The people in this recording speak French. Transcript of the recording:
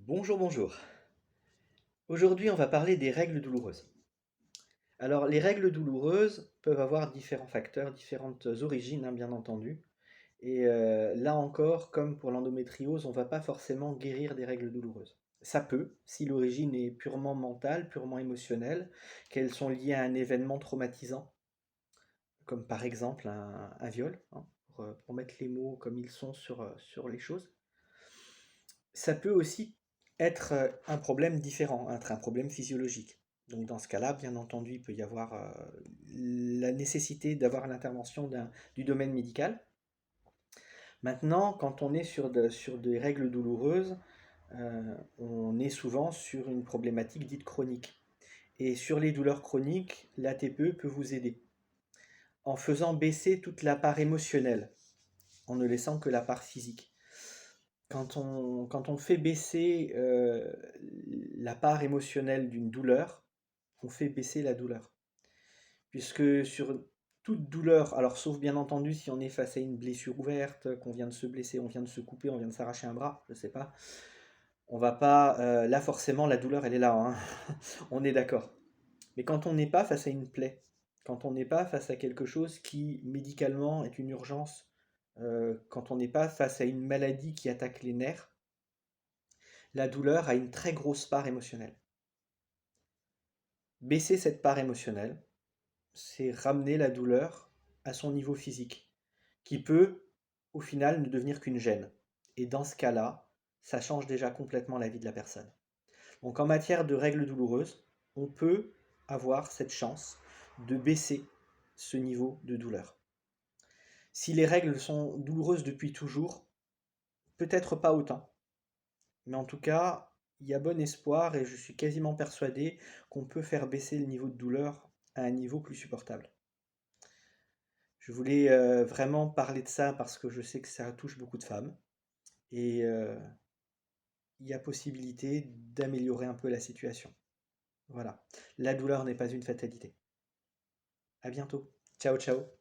Bonjour, bonjour. Aujourd'hui, on va parler des règles douloureuses. Alors, les règles douloureuses peuvent avoir différents facteurs, différentes origines, hein, bien entendu. Et là encore, comme pour l'endométriose, on ne va pas forcément guérir des règles douloureuses. Ça peut, si l'origine est purement mentale, purement émotionnelle, qu'elles sont liées à un événement traumatisant, comme par exemple un viol, hein, pour mettre les mots comme ils sont sur les choses. Ça peut aussi être un problème différent, être un problème physiologique. Donc dans ce cas-là, bien entendu, il peut y avoir la nécessité d'avoir l'intervention du domaine médical. Maintenant, quand on est sur des règles douloureuses, on est souvent sur une problématique dite chronique. Et sur les douleurs chroniques, l'ATPE peut vous aider en faisant baisser toute la part émotionnelle, en ne laissant que la part physique. Quand on fait baisser la part émotionnelle d'une douleur, on fait baisser la douleur. Puisque sur toute douleur, alors sauf bien entendu si on est face à une blessure ouverte, qu'on vient de se blesser, on vient de se couper, on vient de s'arracher un bras, je sais pas, on va pas, là forcément la douleur elle est là, hein. On est d'accord. Mais quand on n'est pas face à une plaie, quand on n'est pas face à quelque chose qui médicalement est une urgence, quand on n'est pas face à une maladie qui attaque les nerfs, la douleur a une très grosse part émotionnelle. Baisser cette part émotionnelle, c'est ramener la douleur à son niveau physique, qui peut, au final, ne devenir qu'une gêne. Et dans ce cas-là, ça change déjà complètement la vie de la personne. Donc en matière de règles douloureuses, on peut avoir cette chance de baisser ce niveau de douleur. Si les règles sont douloureuses depuis toujours, peut-être pas autant. Mais en tout cas, il y a bon espoir et je suis quasiment persuadé qu'on peut faire baisser le niveau de douleur à un niveau plus supportable. Je voulais vraiment parler de ça parce que je sais que ça touche beaucoup de femmes et il y a possibilité d'améliorer un peu la situation. Voilà. La douleur n'est pas une fatalité. À bientôt. Ciao, ciao.